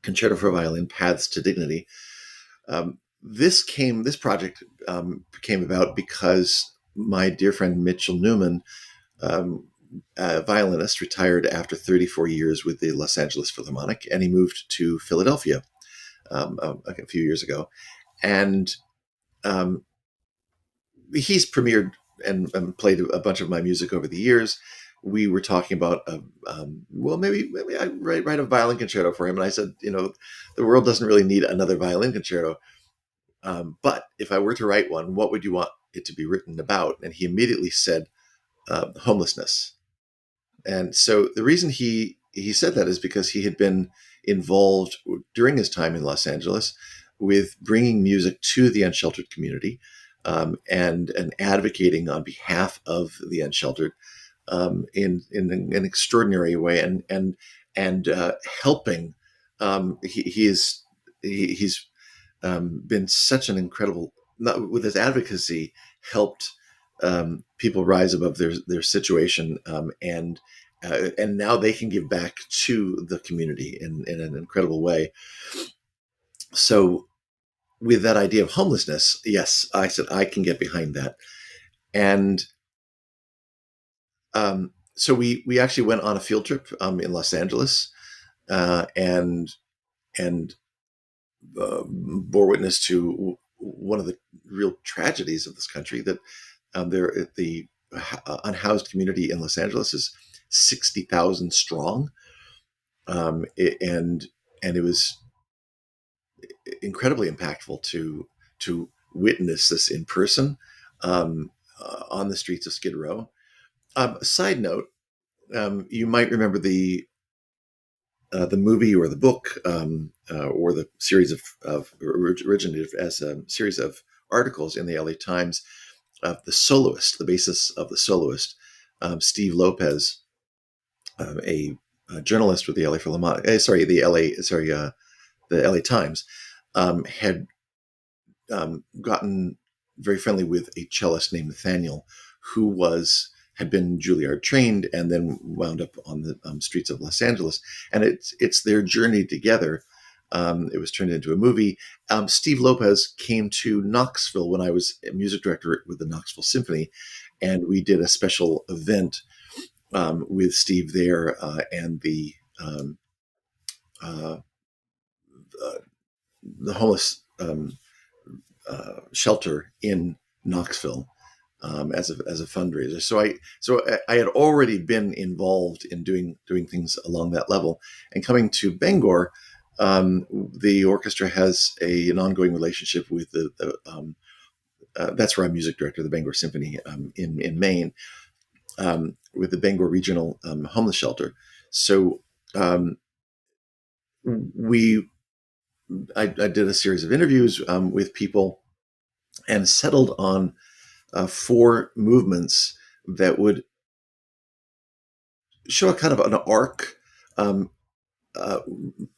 Concerto for Violin, Paths to Dignity. This project came about because my dear friend Mitchell Newman, um, a violinist, retired after 34 years with the Los Angeles Philharmonic, and he moved to Philadelphia a few years ago. And um, he's premiered and played a bunch of my music over the years. We were talking about, well, maybe I write a violin concerto for him. And I said, the world doesn't really need another violin concerto. But if I were to write one, what would you want it to be written about? And he immediately said, homelessness. And so the reason he said that is because he had been involved during his time in Los Angeles with bringing music to the unsheltered community, and advocating on behalf of the unsheltered, in an extraordinary way, and helping. He's been such an incredible, not, with his advocacy, helped people rise above their situation, and now they can give back to the community in an incredible way. So with that idea of homelessness, yes, I said I can get behind that. And so we actually went on a field trip in Los Angeles, and bore witness to one of the real tragedies of this country, that the unhoused community in Los Angeles is 60,000 strong, and it was incredibly impactful to witness this in person, on the streets of Skid Row. Side note, you might remember the movie or the book, or the series of originated as a series of articles in the LA Times of The Soloist, the basis of The Soloist. Steve Lopez, a journalist with the LA Philharmonic, the LA Times, had gotten very friendly with a cellist named Nathaniel, who had been Juilliard trained and then wound up on the streets of Los Angeles. And it's their journey together. It was turned into a movie. Steve Lopez came to Knoxville when I was a music director with the Knoxville Symphony, and we did a special event with Steve there, and uh, uh, the homeless shelter in Knoxville, as a fundraiser. So I had already been involved in doing things along that level, and coming to Bangor, the orchestra has an ongoing relationship with that's where I'm music director, the Bangor Symphony, in Maine, with the Bangor Regional Homeless Shelter. So um, we I did a series of interviews with people, and settled on four movements that would show a kind of an arc. Um, uh,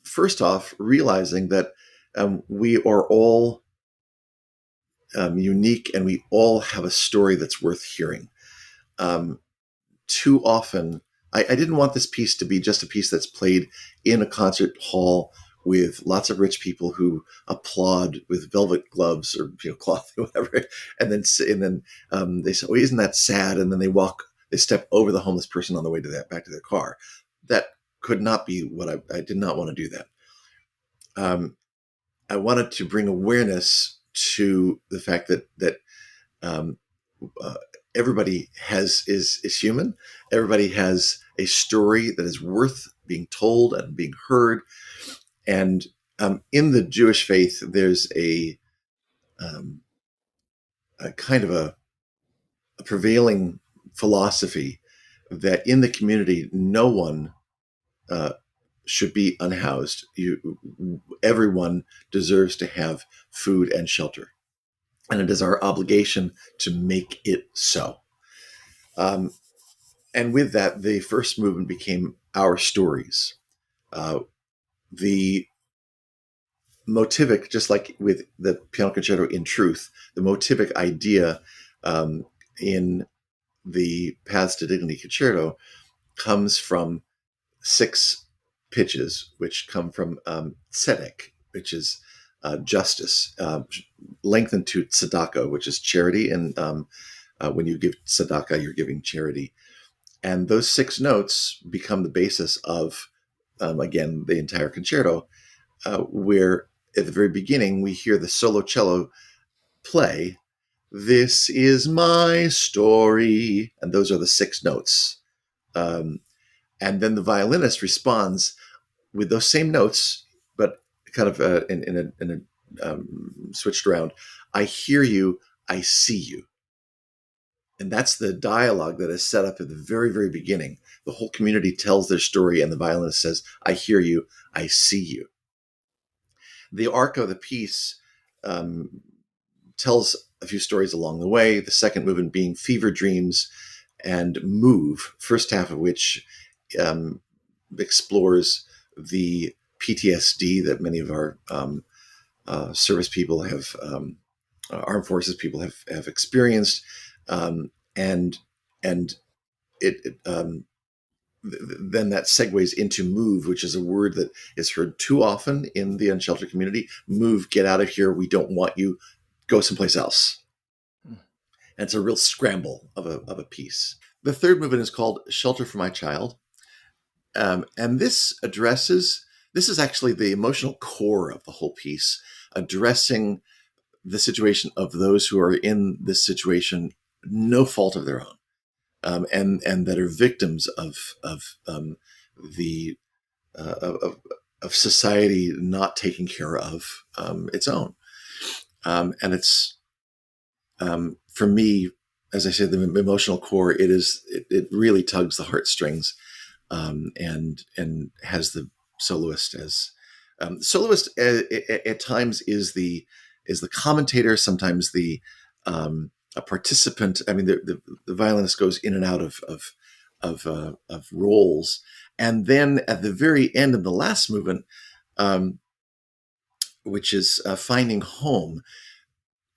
First off, realizing that we are all unique, and we all have a story that's worth hearing. Um, Too often, I didn't want this piece to be just a piece that's played in a concert hall with lots of rich people who applaud with velvet gloves or cloth or whatever, and then they say, "Oh, isn't that sad?" And then they step over the homeless person on the way to back to their car. That could not be what I did not want to do that. Um, I wanted to bring awareness to the fact that um, uh, everybody is human. Everybody has a story that is worth being told and being heard. And in the Jewish faith, there's um, a kind of a prevailing philosophy that in the community, no one uh, should be unhoused. Everyone deserves to have food and shelter, and it is our obligation to make it so. Um, and with that, the first movement became Our Stories. The motivic, just like with the piano concerto in Truth, the motivic idea um, in the Paths to Dignity concerto comes from six pitches, which come from tzedek, which is justice, lengthened to tzedakah, which is charity. And when you give tzedakah, you're giving charity. And those 6 notes become the basis of, again, the entire concerto, where at the very beginning we hear the solo cello play, "This is my story," and those are the 6 notes. And then the violinist responds with those same notes, but kind of in a switched around. "I hear you, I see you." And that's the dialogue that is set up at the very, very beginning. The whole community tells their story, and the violinist says, "I hear you, I see you." The arc of the piece tells a few stories along the way, the second movement being Fever Dreams and Move, first half of which explores the PTSD that many of our service people have, armed forces people have experienced, and then that segues into move, which is a word that is heard too often in the unsheltered community. Move, get out of here. We don't want you. Go someplace else. And it's a real scramble of a piece. The third movement is called Shelter for My Child. And this is actually the emotional core of the whole piece, addressing the situation of those who are in this situation, no fault of their own. And that are victims of the of society not taking care of its own, and it's for me, as I said, the emotional core. It really tugs the heartstrings, and has the soloist as soloist at times is the commentator, sometimes the a participant. I mean, the violinist goes in and out of roles, and then at the very end of the last movement, which is Finding Home,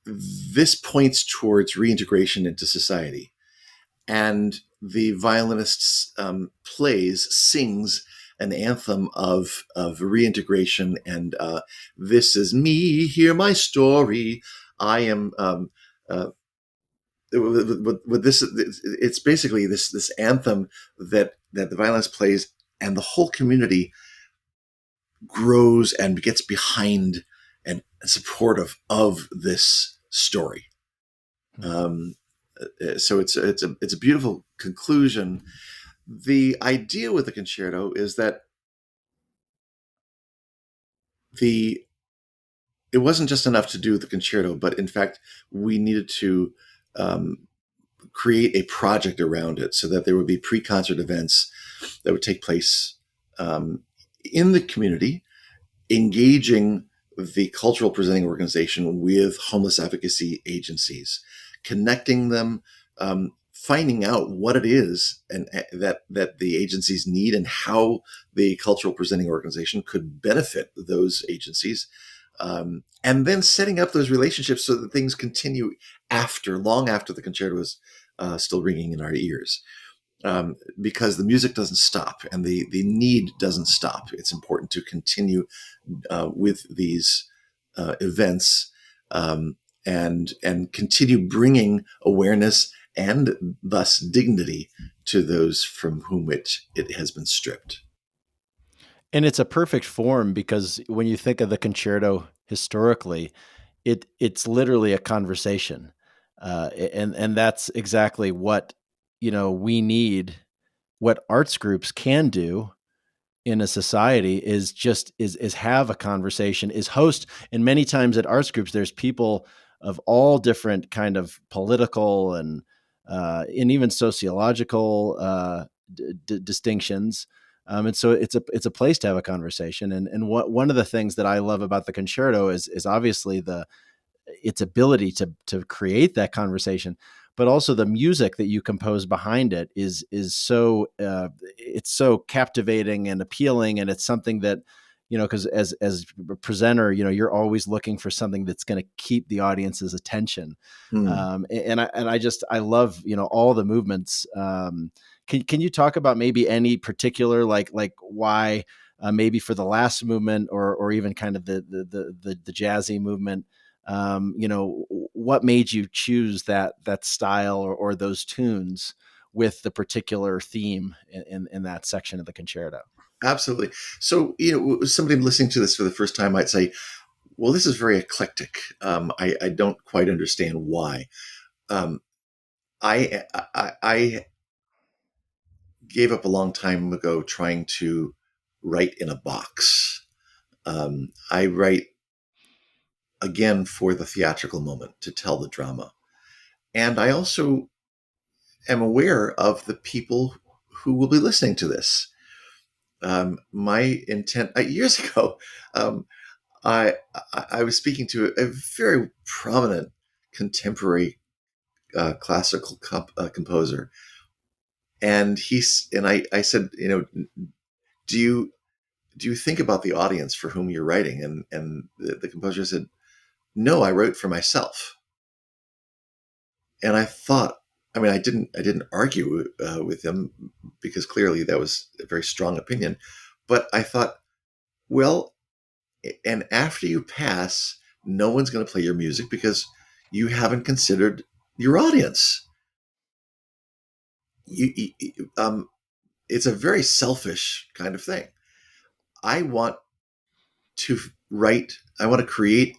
this points towards reintegration into society, and the violinist sings an anthem of reintegration, and "This is me, hear my story. I am." With this, it's basically this anthem that the violinist plays, and the whole community grows and gets behind and supportive of this story. So it's a beautiful conclusion. The idea with the concerto is that it wasn't just enough to do the concerto, but in fact we needed to create a project around it, so that there would be pre-concert events that would take place in the community, engaging the cultural presenting organization with homeless advocacy agencies, connecting them, finding out what it is and that the agencies need, and how the cultural presenting organization could benefit those agencies, and then setting up those relationships so that things continue long after the concerto is still ringing in our ears. Because the music doesn't stop and the need doesn't stop. It's important to continue with these events, and continue bringing awareness and thus dignity to those from whom it has been stripped. And it's a perfect form, because when you think of the concerto historically, it's literally a conversation, and that's exactly what we need. What arts groups can do in a society is have a conversation, is host. And many times at arts groups, there's people of all different kind of political and even sociological distinctions. And so it's a place to have a conversation. And one of the things that I love about the concerto is obviously its ability to create that conversation, but also the music that you compose behind it is so it's so captivating and appealing, and it's something that because as a presenter, you're always looking for something that's going to keep the audience's attention. And I love all the movements. Can you talk about maybe any particular like why maybe for the last movement, or even kind of the jazzy movement. What made you choose that style, or those tunes with the particular theme in that section of the concerto? Absolutely. So, somebody listening to this for the first time might say, well, this is very eclectic. I don't quite understand why. Um, I gave up a long time ago trying to write in a box. I write again for the theatrical moment, to tell the drama. And I also am aware of the people who will be listening to this. My intent years ago, um, I, I was speaking to a very prominent contemporary classical composer, and I said, do you think about the audience for whom you're writing? And the composer said, no, I wrote for myself. And I thought, I mean, I didn't argue with him, because clearly that was a very strong opinion. But I thought, well, and after you pass, no one's going to play your music because you haven't considered your audience. It's a very selfish kind of thing. I want to I want to create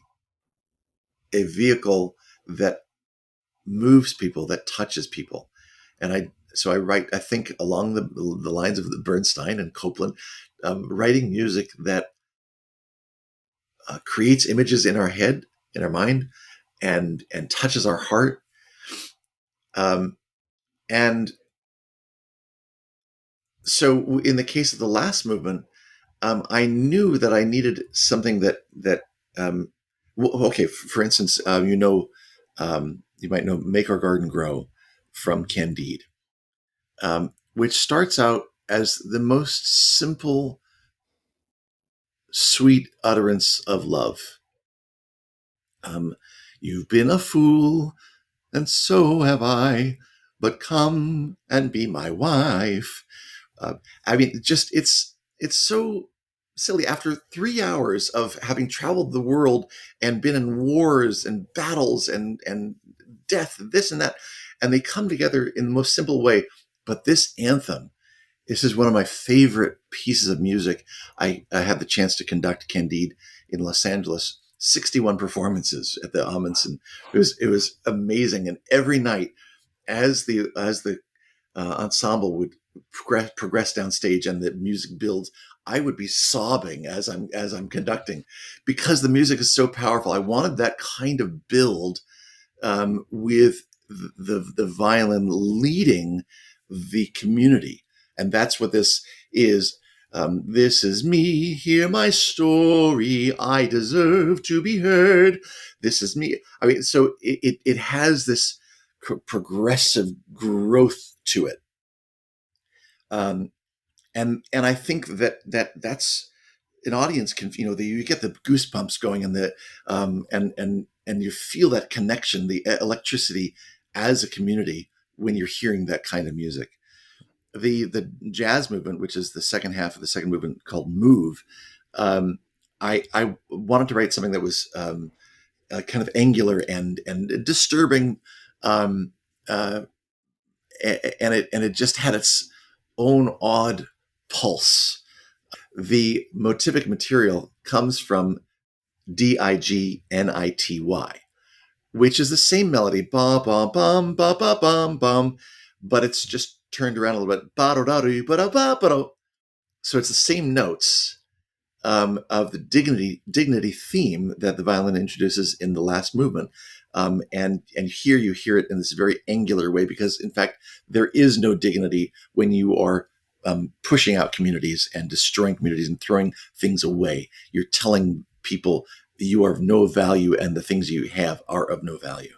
a vehicle that moves people, that touches people. And I write, I think, along the lines of the Bernstein and Copland, writing music that creates images in our head, in our mind, and touches our heart. And so, in the case of the last movement, I knew that I needed something that okay. For instance, you might know "Make Our Garden Grow" from Candide, which starts out as the most simple, sweet utterance of love. You've been a fool, and so have I, but come and be my wife. I mean, just it's so silly. After 3 hours of having traveled the world and been in wars and battles and death, this and that, and they come together in the most simple way. But this anthem, this is one of my favorite pieces of music. I had the chance to conduct Candide in Los Angeles, 61 performances at the Amundsen. It was amazing, and every night, as the ensemble would progress downstage and the music builds, I would be sobbing as I'm conducting, because the music is so powerful. I wanted that kind of build, with the violin leading the community, and that's what this is. This is me, hear my story, I deserve to be heard. This is me. I mean, so it has this progressive growth to it. Um, and I think that's an audience can, you get the goosebumps going, and and you feel that connection, the electricity as a community, when you're hearing that kind of music. The jazz movement, which is the second half of the second movement, called Move, I wanted to write something that was kind of angular and disturbing, um, uh, and it just had its own odd pulse. The motivic material comes from Dignity, which is the same melody, ba ba bum ba ba bum bum, but it's just turned around a little bit, ba do da do ba da ba ba do. So it's the same notes, of the dignity theme that the violin introduces in the last movement. And here you hear it in this very angular way, because in fact there is no dignity when you are pushing out communities and destroying communities and throwing things away. You're telling people you are of no value, and the things you have are of no value.